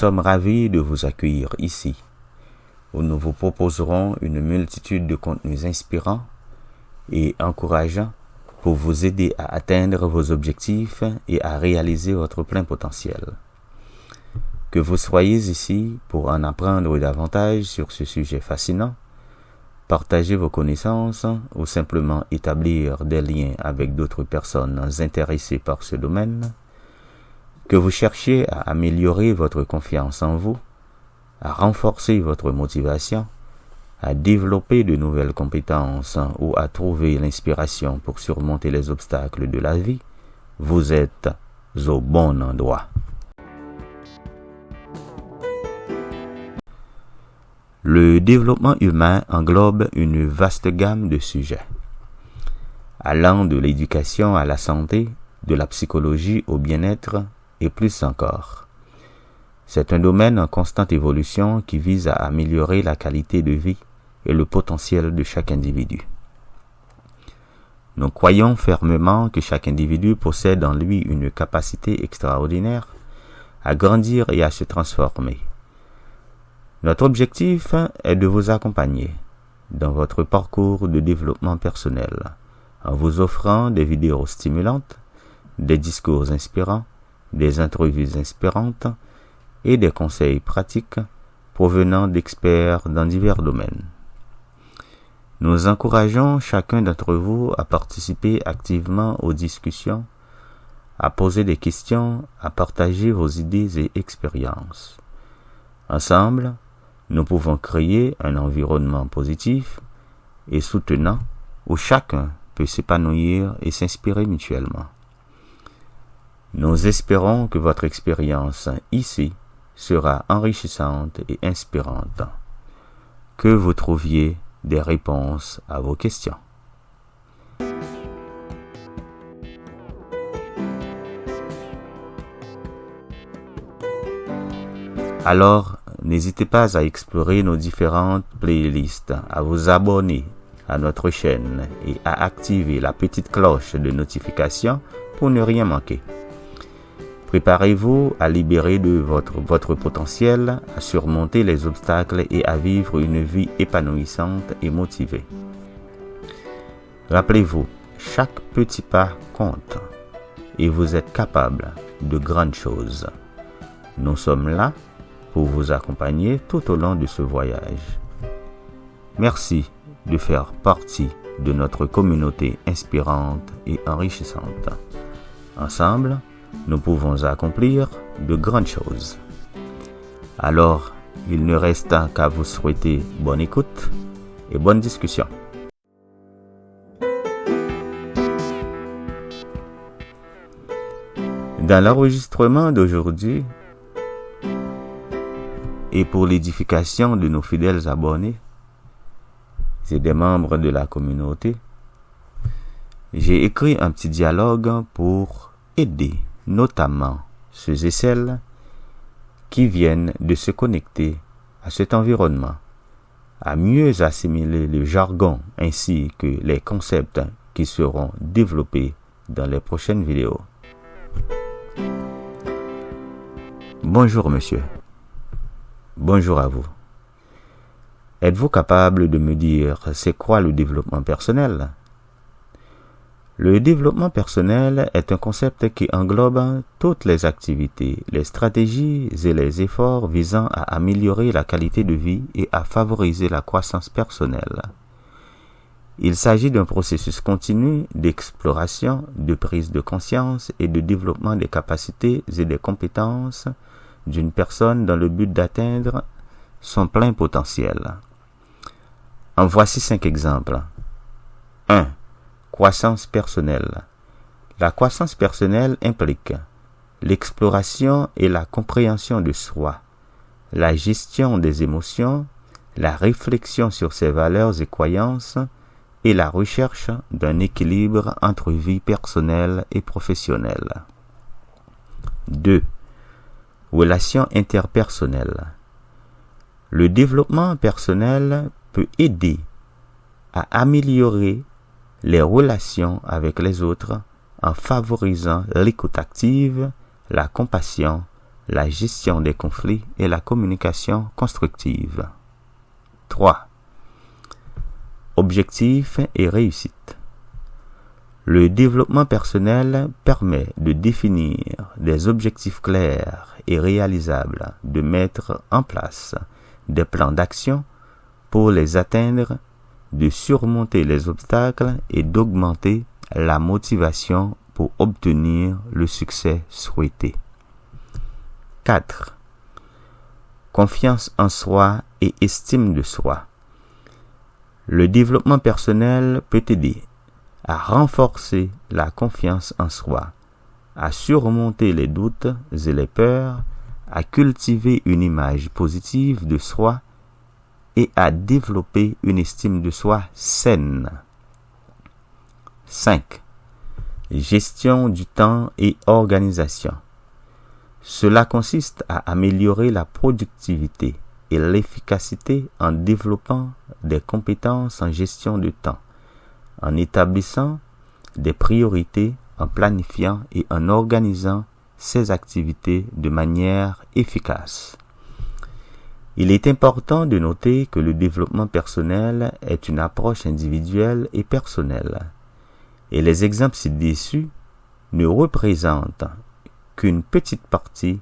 sommes ravis de vous accueillir ici, où nous vous proposerons une multitude de contenus inspirants et encourageants pour vous aider à atteindre vos objectifs et à réaliser votre plein potentiel. Que vous soyez ici pour en apprendre davantage sur ce sujet fascinant, partager vos connaissances ou simplement établir des liens avec d'autres personnes intéressées par ce domaine, que vous cherchiez à améliorer votre confiance en vous, à renforcer votre motivation, à développer de nouvelles compétences ou à trouver l'inspiration pour surmonter les obstacles de la vie, vous êtes au bon endroit. Le développement humain englobe une vaste gamme de sujets, allant de l'éducation à la santé, de la psychologie au bien-être et plus encore. C'est un domaine en constante évolution qui vise à améliorer la qualité de vie et le potentiel de chaque individu. Nous croyons fermement que chaque individu possède en lui une capacité extraordinaire à grandir et à se transformer. Notre objectif est de vous accompagner dans votre parcours de développement personnel en vous offrant des vidéos stimulantes, des discours inspirants, des entrevues inspirantes et des conseils pratiques provenant d'experts dans divers domaines. Nous encourageons chacun d'entre vous à participer activement aux discussions, à poser des questions, à partager vos idées et expériences. Ensemble, nous pouvons créer un environnement positif et soutenant où chacun peut s'épanouir et s'inspirer mutuellement. Nous espérons que votre expérience ici sera enrichissante et inspirante, que vous trouviez des réponses à vos questions. Alors, n'hésitez pas à explorer nos différentes playlists, à vous abonner à notre chaîne et à activer la petite cloche de notification pour ne rien manquer. Préparez-vous à libérer de votre potentiel, à surmonter les obstacles et à vivre une vie épanouissante et motivée. Rappelez-vous, chaque petit pas compte et vous êtes capable de grandes choses. Nous sommes là pour vous accompagner tout au long de ce voyage. Merci de faire partie de notre communauté inspirante et enrichissante. Ensemble, nous pouvons accomplir de grandes choses. Alors, il ne reste qu'à vous souhaiter bonne écoute et bonne discussion. Dans l'enregistrement d'aujourd'hui, et pour l'édification de nos fidèles abonnés et des membres de la communauté, j'ai écrit un petit dialogue pour aider notamment ceux et celles qui viennent de se connecter à cet environnement, à mieux assimiler le jargon ainsi que les concepts qui seront développés dans les prochaines vidéos. Bonjour monsieur. Bonjour à vous. Êtes-vous capable de me dire c'est quoi le développement personnel? Le développement personnel est un concept qui englobe toutes les activités, les stratégies et les efforts visant à améliorer la qualité de vie et à favoriser la croissance personnelle. Il s'agit d'un processus continu d'exploration, de prise de conscience et de développement des capacités et des compétences d'une personne dans le but d'atteindre son plein potentiel. En voici 5 exemples. 1. Croissance personnelle. La croissance personnelle implique l'exploration et la compréhension de soi, la gestion des émotions, la réflexion sur ses valeurs et croyances et la recherche d'un équilibre entre vie personnelle et professionnelle. 2. Relations interpersonnelles. Le développement personnel peut aider à améliorer les relations avec les autres en favorisant l'écoute active, la compassion, la gestion des conflits et la communication constructive. 3. Objectifs et réussite. Le développement personnel permet de définir des objectifs clairs et réalisables, de mettre en place des plans d'action pour les atteindre, de surmonter les obstacles et d'augmenter la motivation pour obtenir le succès souhaité. 4. Confiance en soi et estime de soi. Le développement personnel peut aider à renforcer la confiance en soi, à surmonter les doutes et les peurs, à cultiver une image positive de soi et à développer une estime de soi saine. 5. Gestion du temps et organisation. Cela consiste à améliorer la productivité et l'efficacité en développant des compétences en gestion de temps, en établissant des priorités, en planifiant et en organisant ses activités de manière efficace. Il est important de noter que le développement personnel est une approche individuelle et personnelle, et les exemples ci-dessus ne représentent qu'une petite partie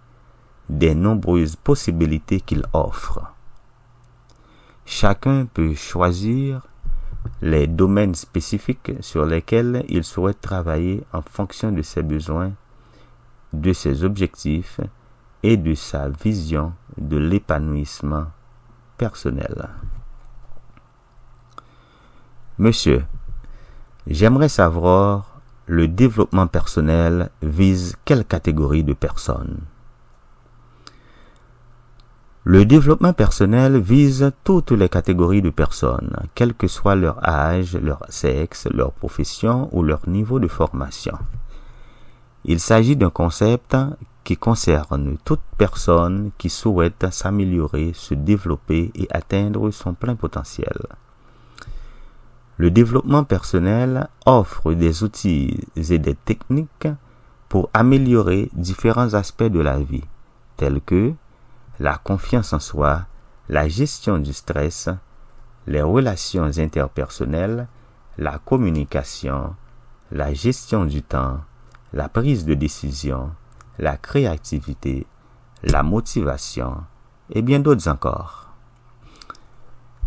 des nombreuses possibilités qu'il offre. Chacun peut choisir les domaines spécifiques sur lesquels il souhaite travailler en fonction de ses besoins, de ses objectifs et de sa vision de l'épanouissement personnel. Monsieur, j'aimerais savoir, le développement personnel vise quelle catégorie de personnes? Le développement personnel vise toutes les catégories de personnes, quel que soit leur âge, leur sexe, leur profession ou leur niveau de formation. Il s'agit d'un concept qui concerne toute personne qui souhaite s'améliorer, se développer et atteindre son plein potentiel. Le développement personnel offre des outils et des techniques pour améliorer différents aspects de la vie, tels que la confiance en soi, la gestion du stress, les relations interpersonnelles, la communication, la gestion du temps, la prise de décision, la créativité, la motivation et bien d'autres encore.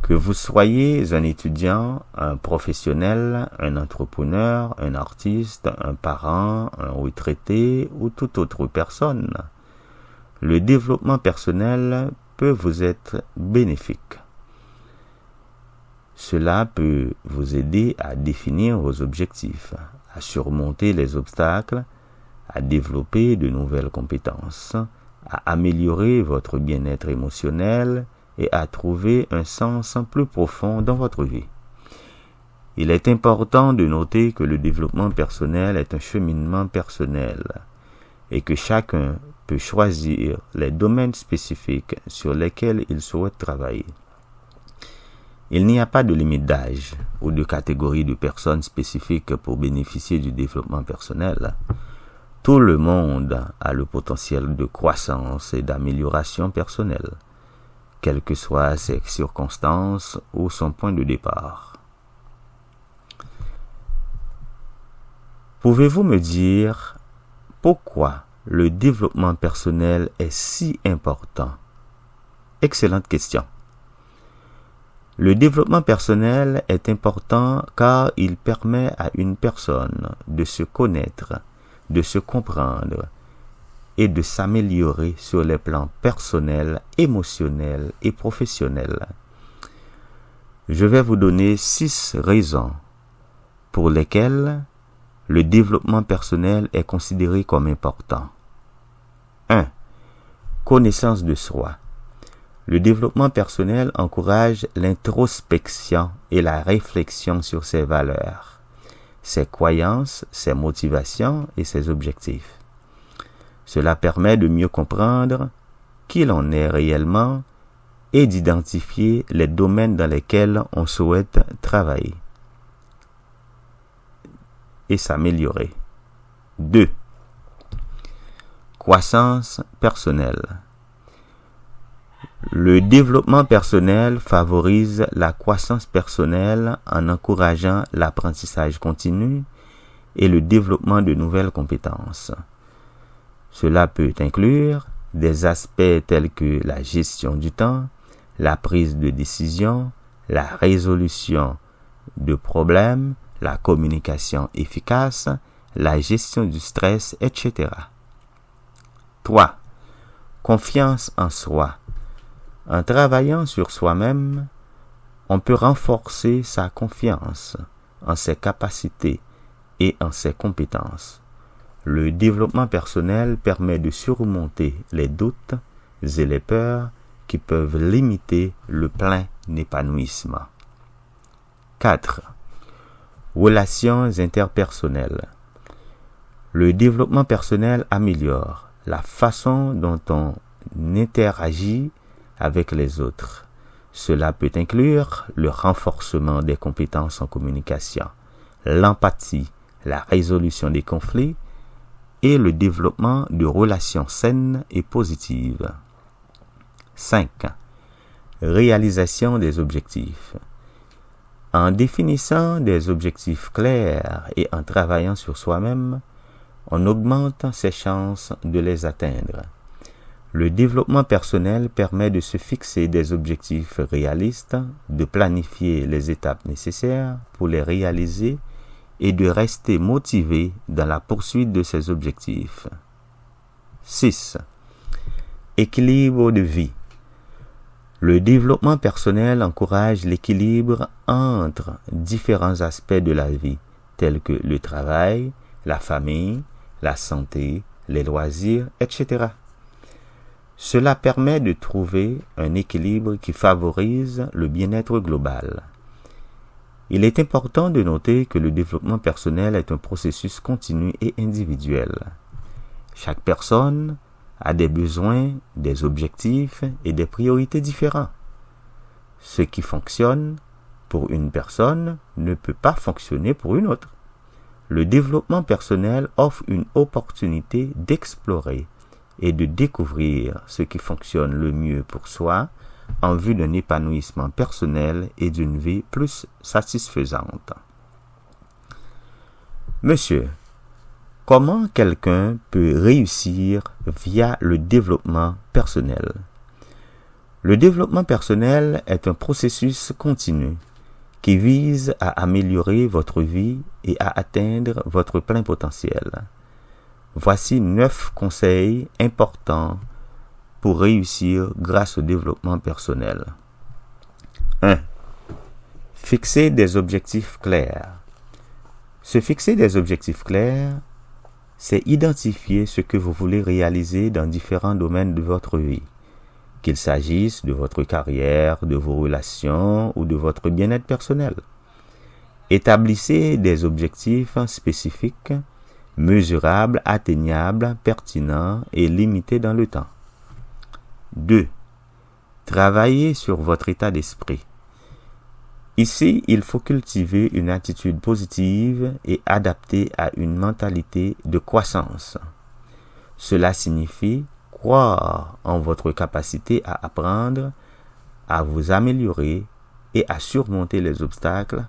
Que vous soyez un étudiant, un professionnel, un entrepreneur, un artiste, un parent, un retraité ou toute autre personne, le développement personnel peut vous être bénéfique. Cela peut vous aider à définir vos objectifs, à surmonter les obstacles, à développer de nouvelles compétences, à améliorer votre bien-être émotionnel et à trouver un sens plus profond dans votre vie. Il est important de noter que le développement personnel est un cheminement personnel et que chacun peut choisir les domaines spécifiques sur lesquels il souhaite travailler. Il n'y a pas de limite d'âge ou de catégorie de personnes spécifiques pour bénéficier du développement personnel. Tout le monde a le potentiel de croissance et d'amélioration personnelle, quelles que soient ses circonstances ou son point de départ. Pouvez-vous me dire pourquoi le développement personnel est si important? Excellente question. Le développement personnel est important car il permet à une personne de se connaître, de se comprendre et de s'améliorer sur les plans personnels, émotionnels et professionnels. Je vais vous donner 6 raisons pour lesquelles le développement personnel est considéré comme important. 1. Connaissance de soi. Le développement personnel encourage l'introspection et la réflexion sur ses valeurs, ses croyances, ses motivations et ses objectifs. Cela permet de mieux comprendre qui l'on est réellement et d'identifier les domaines dans lesquels on souhaite travailler et s'améliorer. 2. Croissance personnelle. Le développement personnel favorise la croissance personnelle en encourageant l'apprentissage continu et le développement de nouvelles compétences. Cela peut inclure des aspects tels que la gestion du temps, la prise de décision, la résolution de problèmes, la communication efficace, la gestion du stress, etc. 3. Confiance en soi. En travaillant sur soi-même, on peut renforcer sa confiance en ses capacités et en ses compétences. Le développement personnel permet de surmonter les doutes et les peurs qui peuvent limiter le plein épanouissement. 4. Relations interpersonnelles. Le développement personnel améliore la façon dont on interagit avec les autres. Cela peut inclure le renforcement des compétences en communication, l'empathie, la résolution des conflits et le développement de relations saines et positives. 5. Réalisation des objectifs. En définissant des objectifs clairs et en travaillant sur soi-même, on augmente ses chances de les atteindre. Le développement personnel permet de se fixer des objectifs réalistes, de planifier les étapes nécessaires pour les réaliser et de rester motivé dans la poursuite de ces objectifs. 6. Équilibre de vie. Le développement personnel encourage l'équilibre entre différents aspects de la vie, tels que le travail, la famille, la santé, les loisirs, etc. Cela permet de trouver un équilibre qui favorise le bien-être global. Il est important de noter que le développement personnel est un processus continu et individuel. Chaque personne a des besoins, des objectifs et des priorités différents. Ce qui fonctionne pour une personne ne peut pas fonctionner pour une autre. Le développement personnel offre une opportunité d'explorer et de découvrir ce qui fonctionne le mieux pour soi en vue d'un épanouissement personnel et d'une vie plus satisfaisante. Monsieur, comment quelqu'un peut réussir via le développement personnel? Le développement personnel est un processus continu qui vise à améliorer votre vie et à atteindre votre plein potentiel. Voici 9 conseils importants pour réussir grâce au développement personnel. 1. Fixer des objectifs clairs. Se fixer des objectifs clairs, c'est identifier ce que vous voulez réaliser dans différents domaines de votre vie, qu'il s'agisse de votre carrière, de vos relations ou de votre bien-être personnel. Établissez des objectifs spécifiques, mesurables, atteignables, pertinents et limités dans le temps. 2. Travaillez sur votre état d'esprit. Ici, il faut cultiver une attitude positive et adaptée à une mentalité de croissance. Cela signifie croire en votre capacité à apprendre, à vous améliorer et à surmonter les obstacles,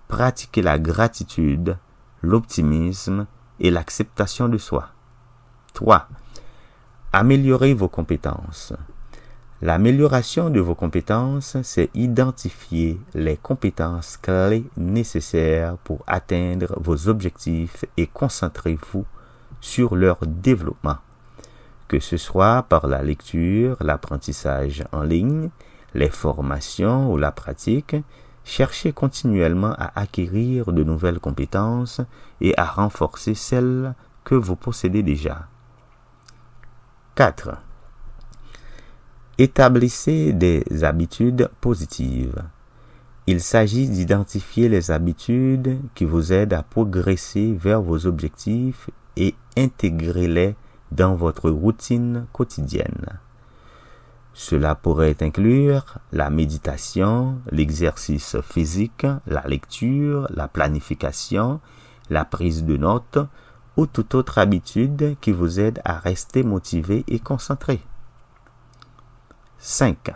pratiquer la gratitude, l'optimisme et l'acceptation de soi. 3. Améliorer vos compétences. L'amélioration de vos compétences, c'est identifier les compétences clés nécessaires pour atteindre vos objectifs et concentrez-vous sur leur développement. Que ce soit par la lecture, l'apprentissage en ligne, les formations ou la pratique, cherchez continuellement à acquérir de nouvelles compétences et à renforcer celles que vous possédez déjà. 4. Établissez des habitudes positives. Il s'agit d'identifier les habitudes qui vous aident à progresser vers vos objectifs et intégrez-les dans votre routine quotidienne. Cela pourrait inclure la méditation, l'exercice physique, la lecture, la planification, la prise de notes ou toute autre habitude qui vous aide à rester motivé et concentré. 5.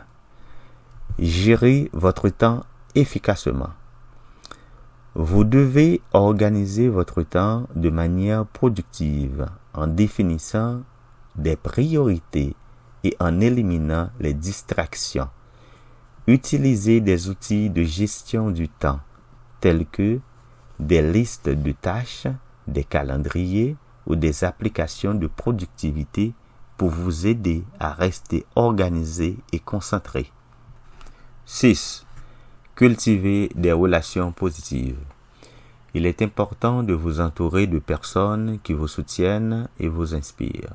Gérez votre temps efficacement. Vous devez organiser votre temps de manière productive en définissant des priorités et en éliminant les distractions. Utilisez des outils de gestion du temps tels que des listes de tâches, des calendriers ou des applications de productivité pour vous aider à rester organisé et concentré. 6. Cultivez des relations positives. Il est important de vous entourer de personnes qui vous soutiennent et vous inspirent.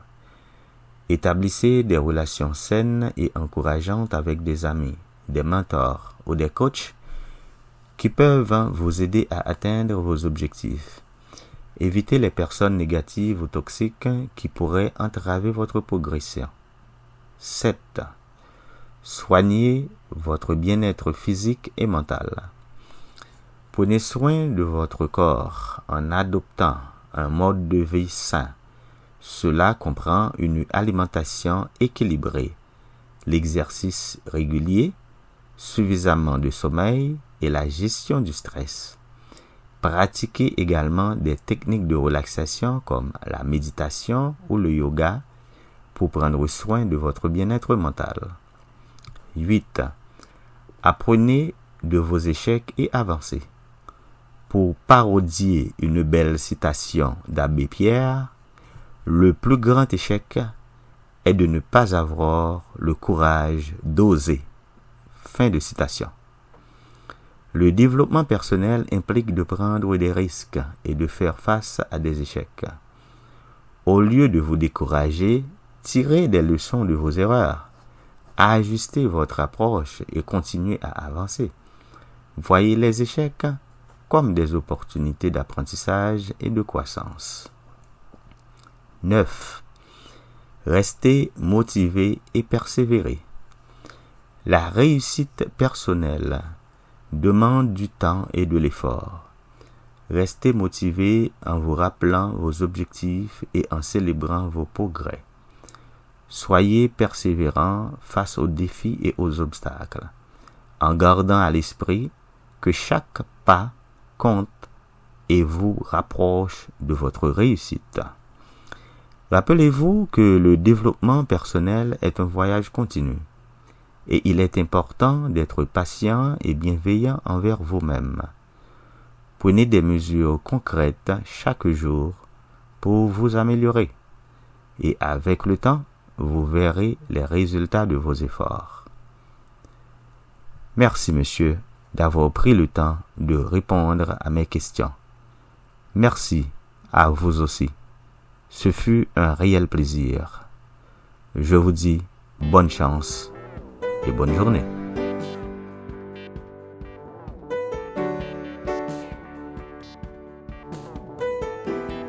Établissez des relations saines et encourageantes avec des amis, des mentors ou des coachs qui peuvent vous aider à atteindre vos objectifs. Évitez les personnes négatives ou toxiques qui pourraient entraver votre progression. 7. Soignez votre bien-être physique et mental. Prenez soin de votre corps en adoptant un mode de vie sain. Cela comprend une alimentation équilibrée, l'exercice régulier, suffisamment de sommeil et la gestion du stress. Pratiquez également des techniques de relaxation comme la méditation ou le yoga pour prendre soin de votre bien-être mental. 8. Apprenez de vos échecs et avancez. Pour parodier une belle citation d'Abbé Pierre, le plus grand échec est de ne pas avoir le courage d'oser. Fin de citation. Le développement personnel implique de prendre des risques et de faire face à des échecs. Au lieu de vous décourager, tirez des leçons de vos erreurs. Ajustez votre approche et continuez à avancer. Voyez les échecs comme des opportunités d'apprentissage et de croissance. 9. Restez motivé et persévérez. La réussite personnelle demande du temps et de l'effort. Restez motivé en vous rappelant vos objectifs et en célébrant vos progrès. Soyez persévérant face aux défis et aux obstacles, en gardant à l'esprit que chaque pas compte et vous rapproche de votre réussite. Rappelez-vous que le développement personnel est un voyage continu et il est important d'être patient et bienveillant envers vous-même. Prenez des mesures concrètes chaque jour pour vous améliorer et avec le temps, vous verrez les résultats de vos efforts. Merci, monsieur, d'avoir pris le temps de répondre à mes questions. Merci à vous aussi. Ce fut un réel plaisir. Je vous dis bonne chance et bonne journée.